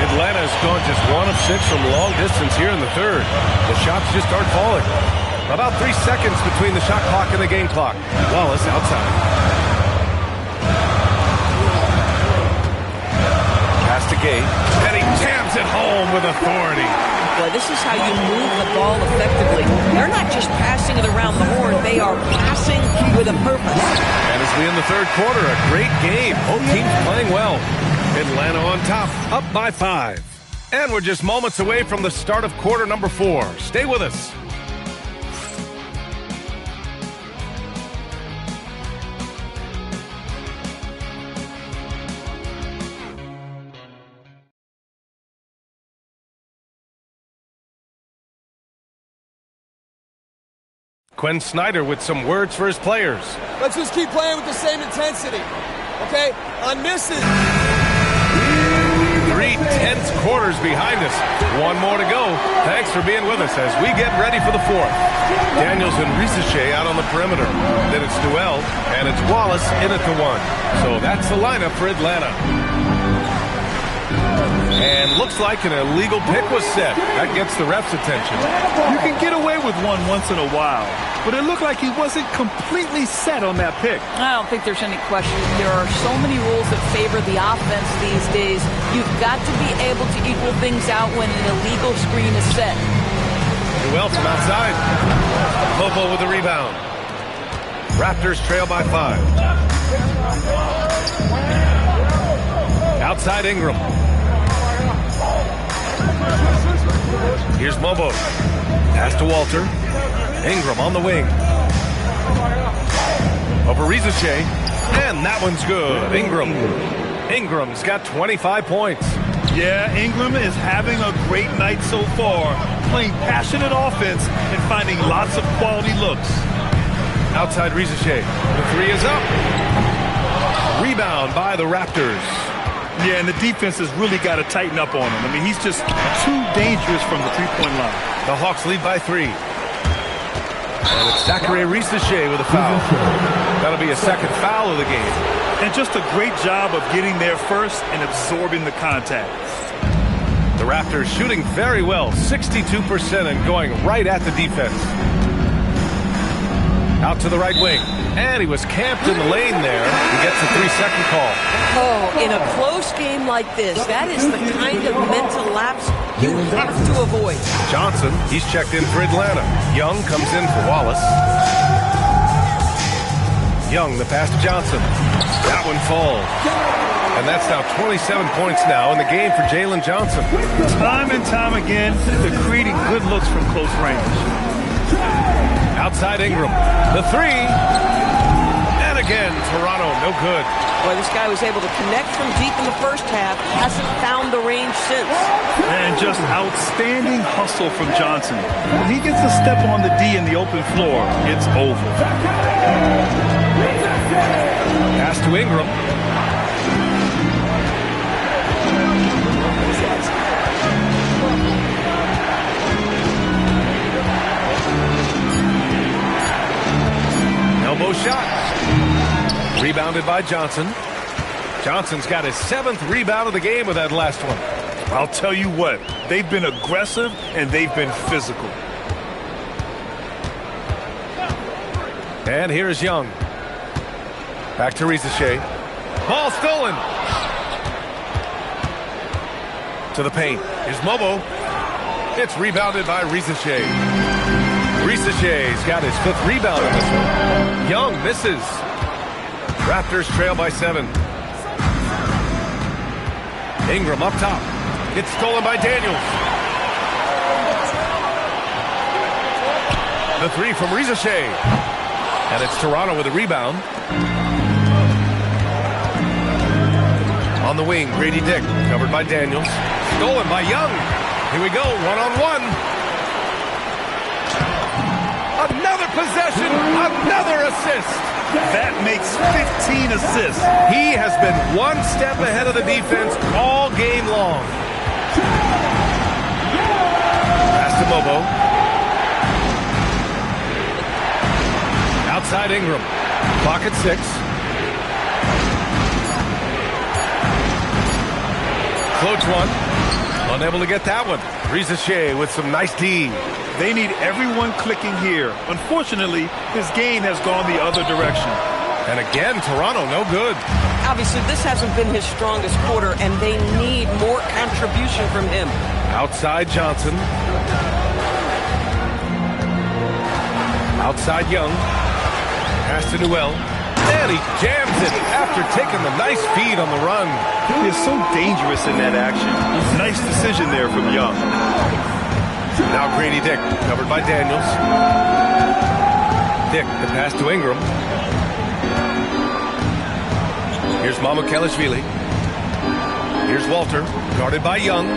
A: Atlanta has gone just 1 of 6 from long distance here in the third. The shots just aren't falling. About 3 seconds between the shot clock and the game clock. Wallace outside. Pass to Gay. And he jams it home with authority.
B: Boy, this is how you move the ball effectively. They're not just passing it around the horn. They are passing with a purpose.
A: And his quickly in the third quarter. A great game. Both teams playing well. Atlanta on top, up by 5. And we're just moments away from the start of quarter number 4. Stay with us. Quinn Snyder with some words for his players.
K: Let's just keep playing with the same intensity, okay? On misses.
A: 3 tense quarters behind us. One more to go. Thanks for being with us as we get ready for the 4th. Daniels and Risache out on the perimeter. Then it's Newell, and it's Wallace in at the 1. So that's the lineup for Atlanta. And looks like an illegal pick was set. That gets the ref's attention.
C: You can get away with one once in a while, but it looked like he wasn't completely set on that pick.
B: I don't think there's any question. There are so many rules that favor the offense these days. You've got to be able to equal things out when an illegal screen is set.
A: Newell from outside. Bobo with the rebound. Raptors trail by 5. Outside Ingram. Here's Mobo. Pass to Walter. Ingram on the wing. Over Risache. And that one's good. Ingram's got 25 points.
C: Yeah, Ingram is having a great night so far, playing passionate offense and finding lots of quality looks.
A: Outside Risache. The 3 is up. Rebound by the Raptors.
C: Yeah, and the defense has really got to tighten up on him. I mean, he's just too dangerous from the three-point line.
A: The Hawks lead by 3. And it's Zachary Risache with a foul. That'll be a second foul of the game.
C: And just a great job of getting there first and absorbing the contact.
A: The Raptors shooting very well, 62% and going right at the defense. Out to the right wing. And he was camped in the lane there. He gets a 3-second call.
B: Oh, in a close game like this, that is the kind of mental lapse you have to avoid.
A: Johnson, he's checked in for Atlanta. Young comes in for Wallace. Young, the pass to Johnson. That one falls. And that's now 27 points now in the game for Jalen Johnson.
C: Time and time again, they're creating good looks from close range.
A: Outside Ingram. The 3. And again, Toronto, no good.
B: Boy, this guy was able to connect from deep in the first half. Hasn't found the range since.
C: And just outstanding hustle from Johnson. When he gets a step on the D in the open floor, it's over.
A: Pass to Ingram. Elbow shot. Rebounded by Johnson. Johnson's got his 7th rebound of the game with that last one.
C: I'll tell you what, they've been aggressive and they've been physical.
A: And here's Young. Back to Risache. Ball stolen. To the paint. Here's Mobo. It's rebounded by Risache. Risache's got his 5th rebound in this one. Young misses. Raptors trail by 7. Ingram up top. It's stolen by Daniels. The 3 from Risache. And it's Toronto with a rebound. On the wing, Grady Dick, covered by Daniels. Stolen by Young. Here we go, one-on-one. Another possession, another assist.
C: That makes 15 assists.
A: He has been one step ahead of the defense all game long. Pass to Mobo. Outside Ingram. Clock at 6. Close one. Unable to get that one. Risache with some nice D.
C: They need everyone clicking here. Unfortunately, his game has gone the other direction.
A: And again, Toronto, no good.
B: Obviously, this hasn't been his strongest quarter, and they need more contribution from him.
A: Outside Johnson. Outside Young. Pass to Newell. And he jams it after taking the nice feed on the run.
C: He is so dangerous in that action. Nice decision there from Young.
A: Now Grady Dick, covered by Daniels. Dick, the pass to Ingram. Here's Mamukelashvili. Here's Walter, guarded by Young.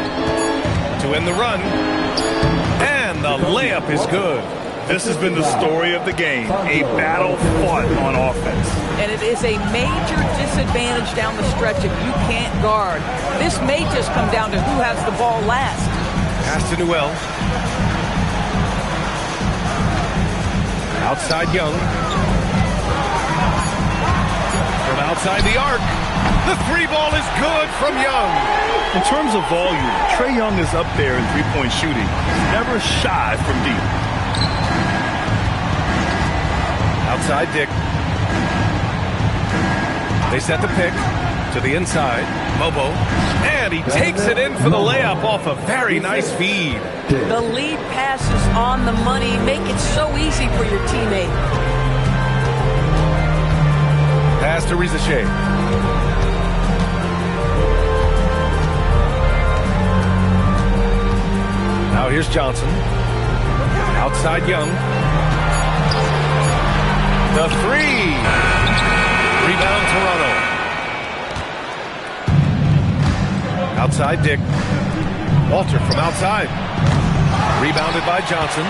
A: To end the run. And the layup is good.
C: This has been the story of the game. A battle fought on offense.
B: And it is a major disadvantage down the stretch if you can't guard. This may just come down to who has the ball last.
A: Pass to Newell. Outside Young. From outside the arc. The three ball is good from Young.
C: In terms of volume, Trae Young is up there in three-point shooting. He's never shy from deep.
A: Outside Dick. They set the pick to the inside. Mobo. And he takes it in for the layup off a very nice feed.
B: The lead pass is on the money. Make it so easy for your teammate.
A: Pass to Rizachet. Now here's Johnson. Outside Young. The three. Rebound Toronto. Outside Dick. Walter from outside. Rebounded by Johnson.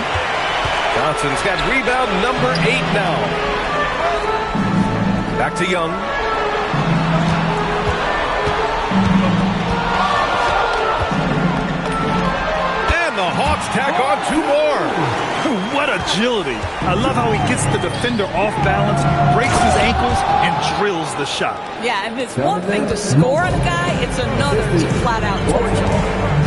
A: Johnson's got rebound number 8 now. Back to Young. And the Hawks tack on 2 more.
C: What agility. I love how he gets the defender off balance, breaks his ankles, and drills the shot.
B: Yeah, and it's one thing to score on a guy, it's another to flat out torch him.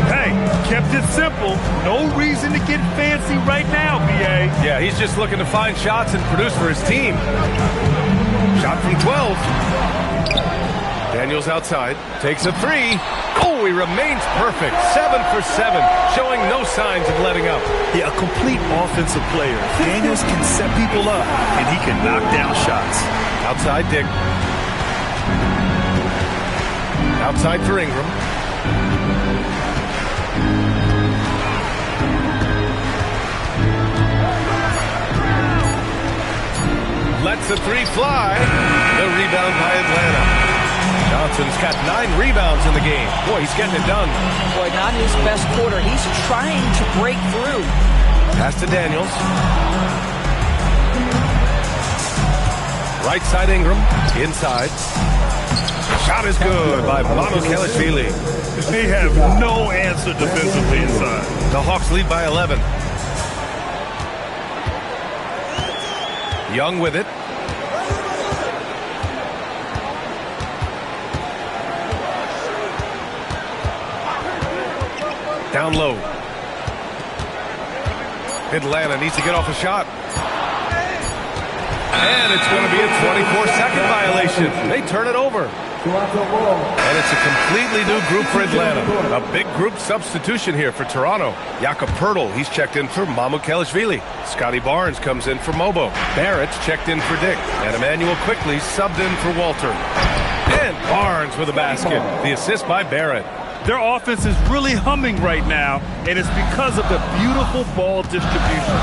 C: Hey, kept it simple. No reason to get fancy right now, BA.
A: Yeah, he's just looking to find shots and produce for his team. Shot from 12. Daniels outside, takes a 3. Oh, he remains perfect. 7 for 7, showing no signs of letting up.
C: Yeah, a complete offensive player. Daniels can set people up, and he can knock down shots.
A: Outside Dick. Outside for Ingram. Lets the 3 fly. The rebound by Atlanta. Johnson's got 9 rebounds in the game. Boy, he's getting it done.
B: Boy, not his best quarter. He's trying to break through.
A: Pass to Daniels. Right side Ingram. Inside. Shot is good by Mamukelashvili.
C: They have no answer defensively inside.
A: The Hawks lead by 11. Young with it. Down low. Atlanta needs to get off a shot. And it's going to be a 24-second violation. They turn it over. And it's a completely new group for Atlanta. A big group substitution here for Toronto. Jakob Poeltl, he's checked in for Mamukelashvili. Scotty Barnes comes in for Mobo. Barrett's checked in for Dick. And Emmanuel quickly subbed in for Walter. And Barnes with a basket. The assist by Barrett.
C: Their offense is really humming right now, and it's because of the beautiful ball distribution.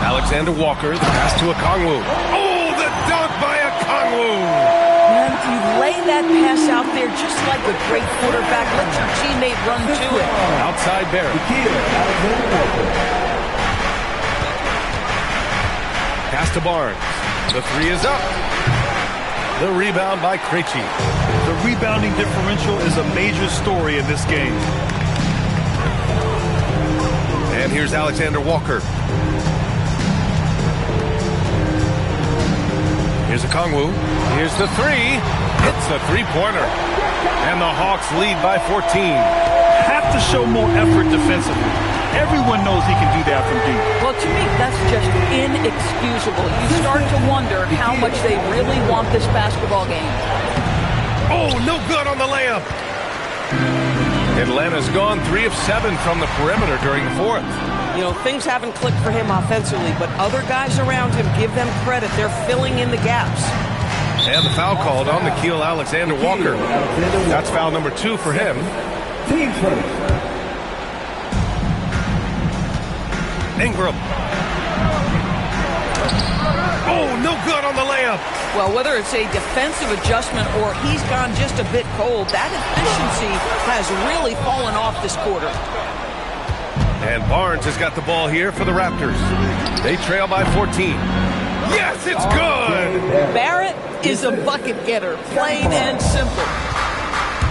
A: Alexander Walker, the pass to Okongwu. Oh, the dunk by Okongwu!
B: And you lay that pass out there just like a great quarterback. Let your teammate run to it.
A: Outside Barrett. Pass to Barnes. The 3 is up. The rebound by Krejci.
C: The rebounding differential is a major story in this game.
A: And here's Alexander Walker. Here's Okongwu. Here's the 3. Hits the 3-pointer. And the Hawks lead by 14.
C: Have to show more effort defensively. Everyone knows he can do that from deep.
B: Well, to me, that's just inexcusable. You start to wonder how much they really want this basketball game.
A: Oh, no good on the layup. Atlanta's gone 3 of 7 from the perimeter during the 4th.
B: You know, things haven't clicked for him offensively, but other guys around him, give them credit. They're filling in the gaps.
A: And the foul called on Nickeil Alexander-Walker. That's foul number 2 for him.
F: Team first.
A: Ingram. Oh, no good on the layup.
B: Well, whether it's a defensive adjustment or he's gone just a bit cold, that efficiency has really fallen off this quarter.
A: And Barnes has got the ball here for the Raptors. They trail by 14. Yes, it's good!
B: Barrett is a bucket getter, plain and simple.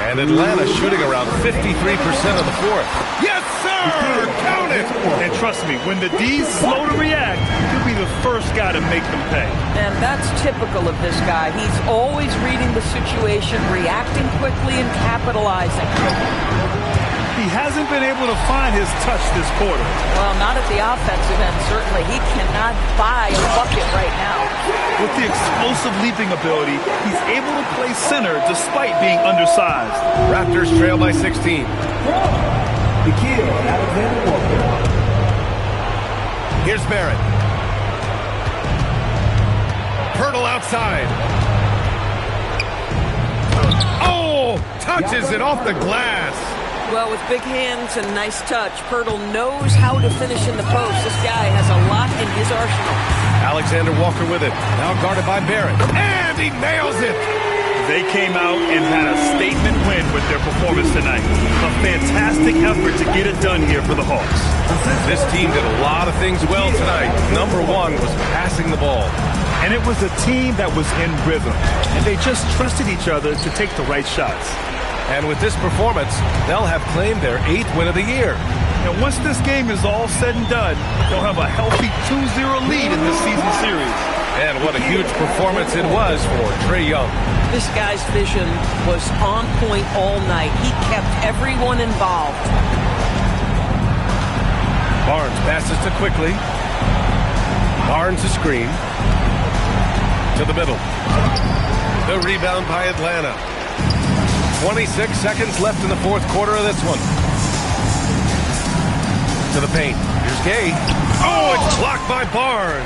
A: And Atlanta shooting around 53% of the fourth. Yes, sir! Count it!
C: And trust me, when the D's slow to react, he'll be the first guy to make them pay.
B: And that's typical of this guy. He's always reading the situation, reacting quickly, and capitalizing.
C: He hasn't been able to find his touch this quarter.
B: Well, not at the offensive end, certainly. He cannot buy a bucket right now.
C: With the explosive leaping ability, he's able to play center despite being undersized.
A: Raptors trail by 16.
F: Nickeil Alexander-Walker.
A: Here's Barrett. Pirtle outside. Oh! Touches it off the glass.
B: Well, with big hands and nice touch, Pirtle knows how to finish in the post. This guy has a lot in his arsenal.
A: Alexander-Walker with it. Now guarded by Barrett. And he nails it!
C: They came out and had a statement win with their performance tonight. A fantastic effort to get it done here for the Hawks.
A: This team did a lot of things well tonight. Number 1 was passing the ball.
C: And it was a team that was in rhythm. And they just trusted each other to take the right shots.
A: And with this performance, they'll have claimed their 8th win of the year.
C: And once this game is all said and done, they'll have a healthy 2-0 lead in this season series.
A: And what a huge performance it was for Trae Young.
B: This guy's vision was on point all night. He kept everyone involved.
A: Barnes passes to Quickly. Barnes a screen. To the middle. The rebound by Atlanta. 26 seconds left in the fourth quarter of this one. To the paint. Here's Gay. Oh, it's blocked by Barnes.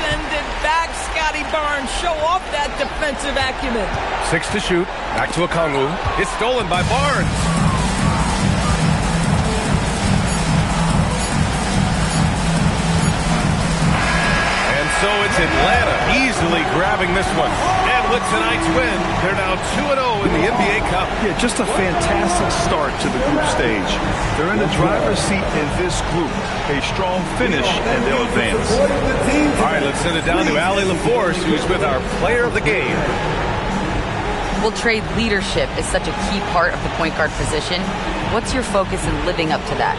B: Send it back, Scotty Barnes. Show off that defensive acumen.
A: 6 to shoot. Back to Okongwu. It's stolen by Barnes. And so it's Atlanta easily grabbing this one. And with tonight's win, they're now 2-0 in the NBA Cup.
C: Yeah, just a fantastic start to the group stage. They're in the driver's seat in this group. A strong finish, and they'll advance.
A: All right, let's send it down to Allie LaForce, who's with our player of the game.
D: Well, Trae, leadership is such a key part of the point guard position. What's your focus in living up to that?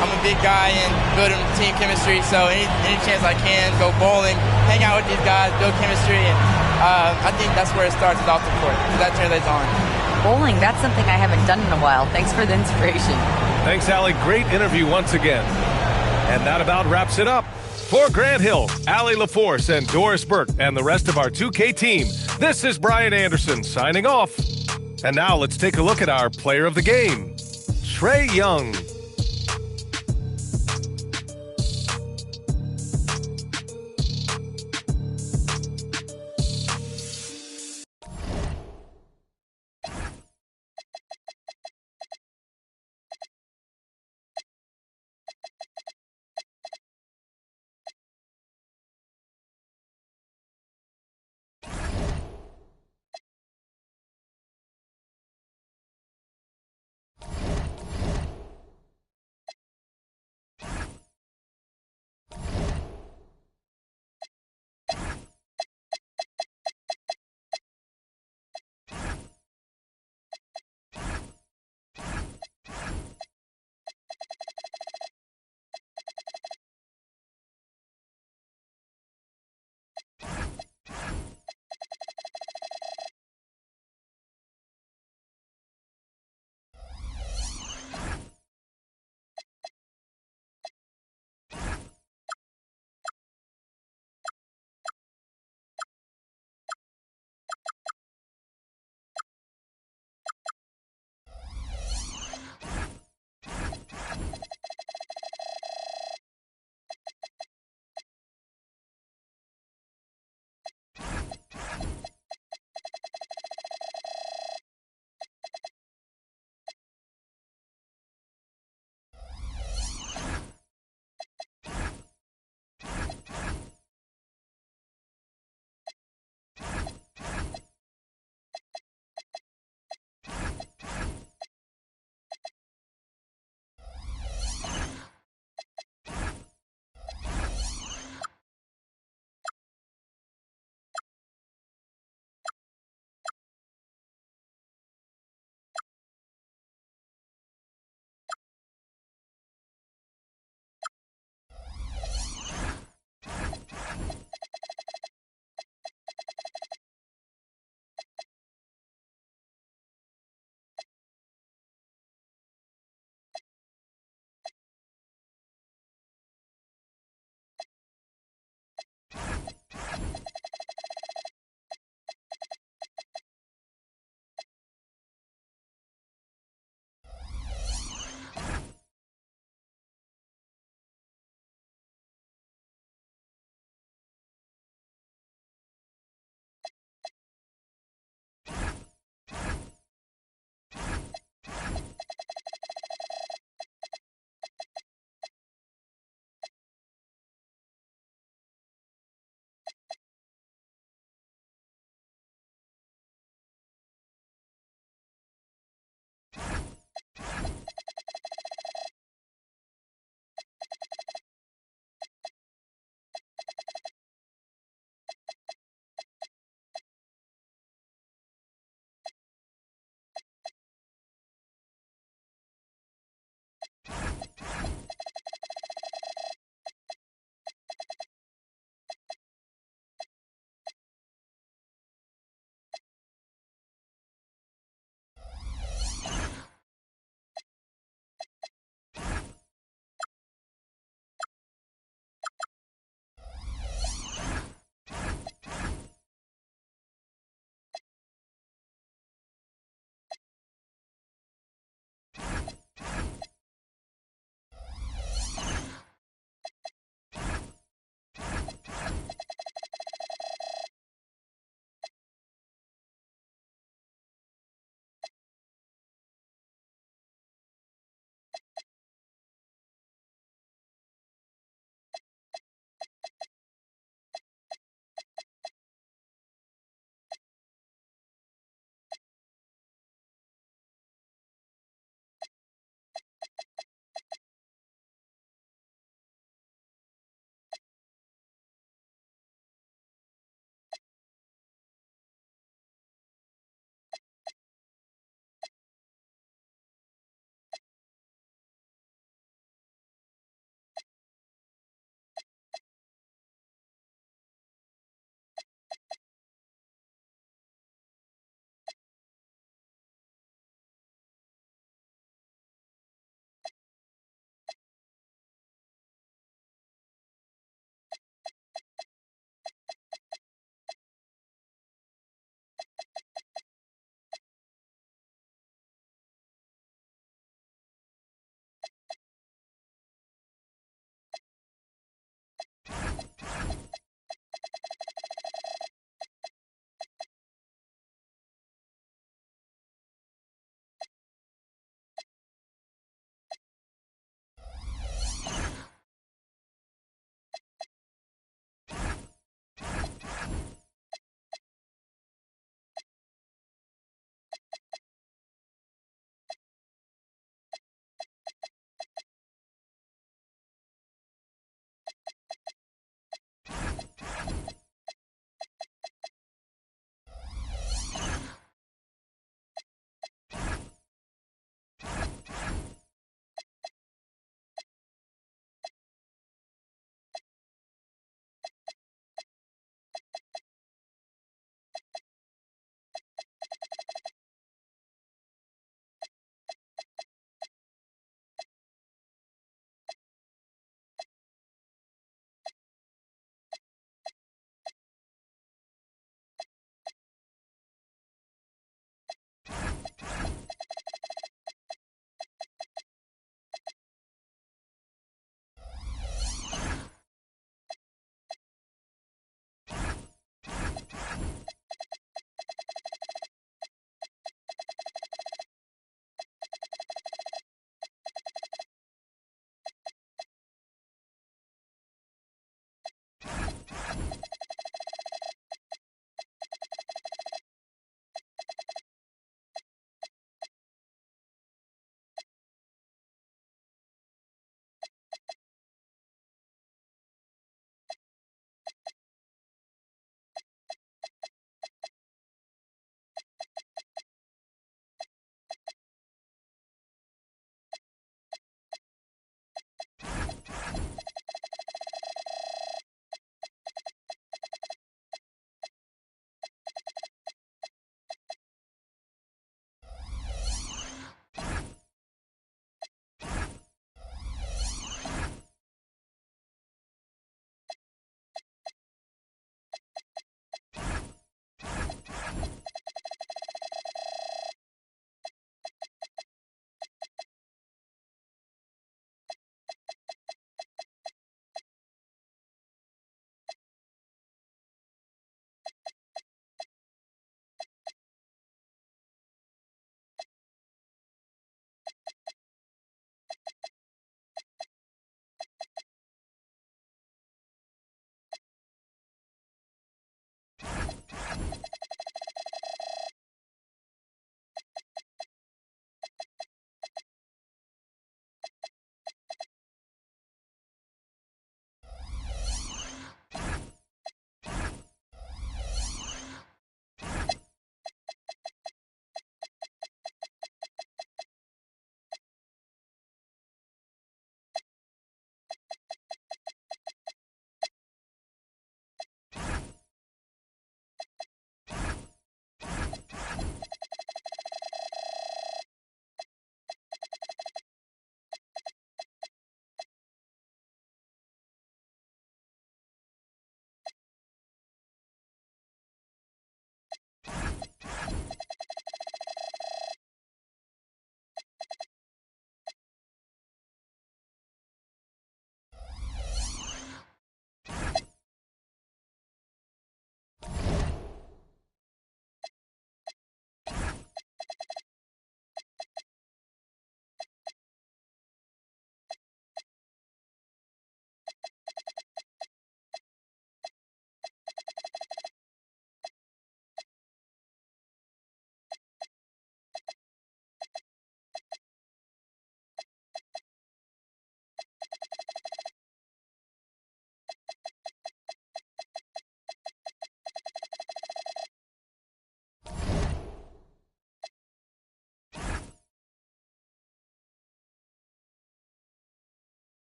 L: I'm a big guy and building team chemistry, so any chance I can, go bowling, hang out with these guys, build chemistry, and I think that's where it starts off the court, because that translates on.
D: Bowling, that's something I haven't done in a while. Thanks for the inspiration.
A: Thanks, Allie. Great interview once again. And that about wraps it up. For Grant Hill, Allie LaForce, and Doris Burke, and the rest of our 2K team, this is Brian Anderson signing off. And now let's take a look at our player of the game, Trae Young.